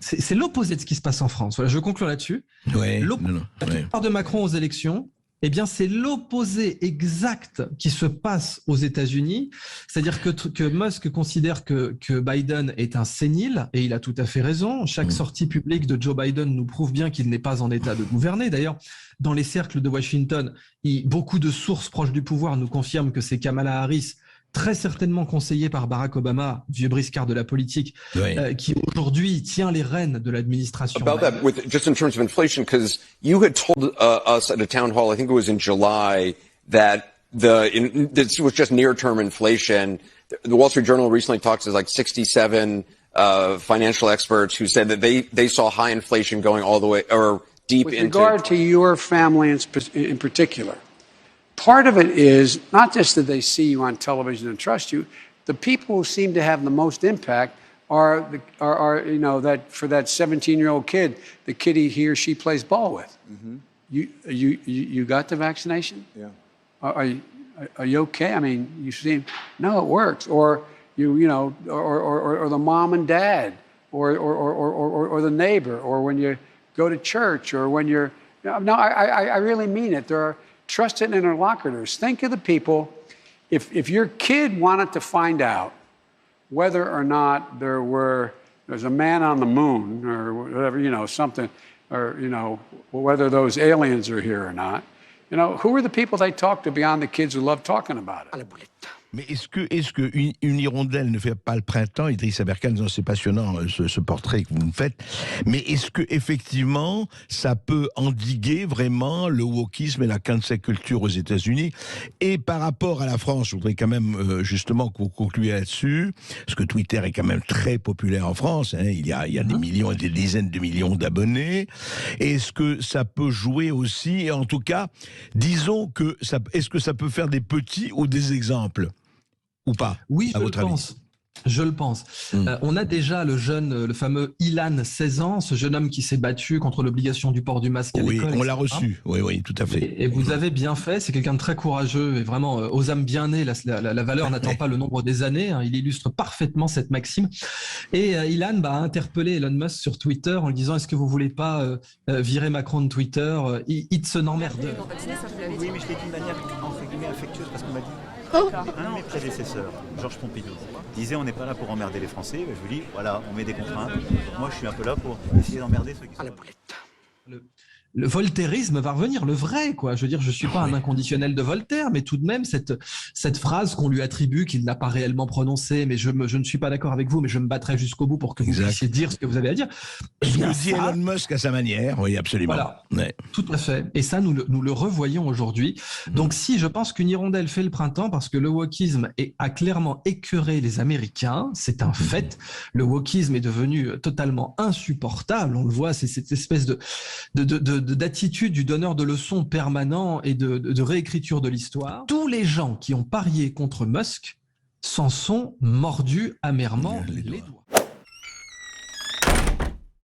c'est l'opposé de ce qui se passe en France. Voilà, je conclue là-dessus. Ouais, La victoire de Macron aux élections, eh bien, c'est l'opposé exact qui se passe aux États-Unis. C'est-à-dire que Musk considère que Biden est un sénile, et il a tout à fait raison. Chaque sortie publique de Joe Biden nous prouve bien qu'il n'est pas en état de gouverner. D'ailleurs, dans les cercles de Washington, beaucoup de sources proches du pouvoir nous confirment que c'est Kamala Harris, très certainement conseillé par Barack Obama, vieux briscard de la politique, qui aujourd'hui tient les rênes de l'administration. About that, just in terms of inflation, because you had told us at a town hall, I think it was in July, that this was just near-term inflation. The Wall Street Journal recently talked to like 67 financial experts who said that they saw high inflation going all the way or deep into. With regard to your family in particular. Part of it is not just that they see you on television and trust you. The people who seem to have the most impact are you know, that for that 17-year-old kid, the kid he or she plays ball with. You got the vaccination? Yeah. Are you okay? I mean, you seem no, it works. Or you know, or the mom and dad, or the neighbor, or when you go to church, or when you're no, I really mean it. There are trusted interlocutors. Think of the people, if your kid wanted to find out whether or not there's a man on the moon or whatever, you know, something, or, you know, whether those aliens are here or not, you know, who are the people they talk to beyond the kids who love talking about it? Mais est-ce que une hirondelle ne fait pas le printemps, Idriss Aberkane? C'est passionnant ce portrait que vous me faites. Mais est-ce que effectivement ça peut endiguer vraiment le wokisme et la cancel culture aux États-Unis? Et par rapport à la France, je voudrais quand même justement que vous concluiez là-dessus, parce que Twitter est quand même très populaire en France. Hein, il y a des millions et des dizaines de millions d'abonnés. Est-ce que ça peut jouer aussi? Et en tout cas, disons que est-ce que ça peut faire des petits ou des exemples? Ou pas? Oui, je le pense. Je le pense. On a déjà le fameux Ilan, 16 ans, ce jeune homme qui s'est battu contre l'obligation du port du masque à l'école. Oui, on l'a reçu. Oui, tout à fait. Et vous avez bien fait. C'est quelqu'un de très courageux et vraiment aux âmes bien nées. La valeur n'attend pas le nombre des années. Hein. Il illustre parfaitement cette maxime. Et Ilan a interpellé Elon Musk sur Twitter en lui disant: est-ce que vous voulez pas virer Macron de Twitter? It's an emmerdeur. Oui, mais je l'ai dit de manière entre guillemets affectueuse parce qu'on m'a dit. Un de mes prédécesseurs, Georges Pompidou, disait on n'est pas là pour emmerder les Français. Je vous dis, voilà, on met des contraintes. Moi, je suis un peu là pour essayer d'emmerder ceux qui sont... Le voltairisme va revenir, le vrai, quoi. Je veux dire, je suis pas un inconditionnel de Voltaire, mais tout de même, cette phrase qu'on lui attribue, qu'il n'a pas réellement prononcée, mais je ne suis pas d'accord avec vous, mais je me battrai jusqu'au bout pour que vous puissiez dire ce que vous avez à dire. Ce que dit Elon Musk à sa manière, oui, absolument. Voilà, tout à fait. Et ça, nous le revoyons aujourd'hui. Donc, si je pense qu'une hirondelle fait le printemps, parce que le wokisme a clairement écœuré les Américains, c'est un fait. Le wokisme est devenu totalement insupportable. On le voit, c'est cette espèce d'attitude du donneur de leçons permanent et de réécriture de l'histoire. Tous les gens qui ont parié contre Musk s'en sont mordus amèrement les doigts.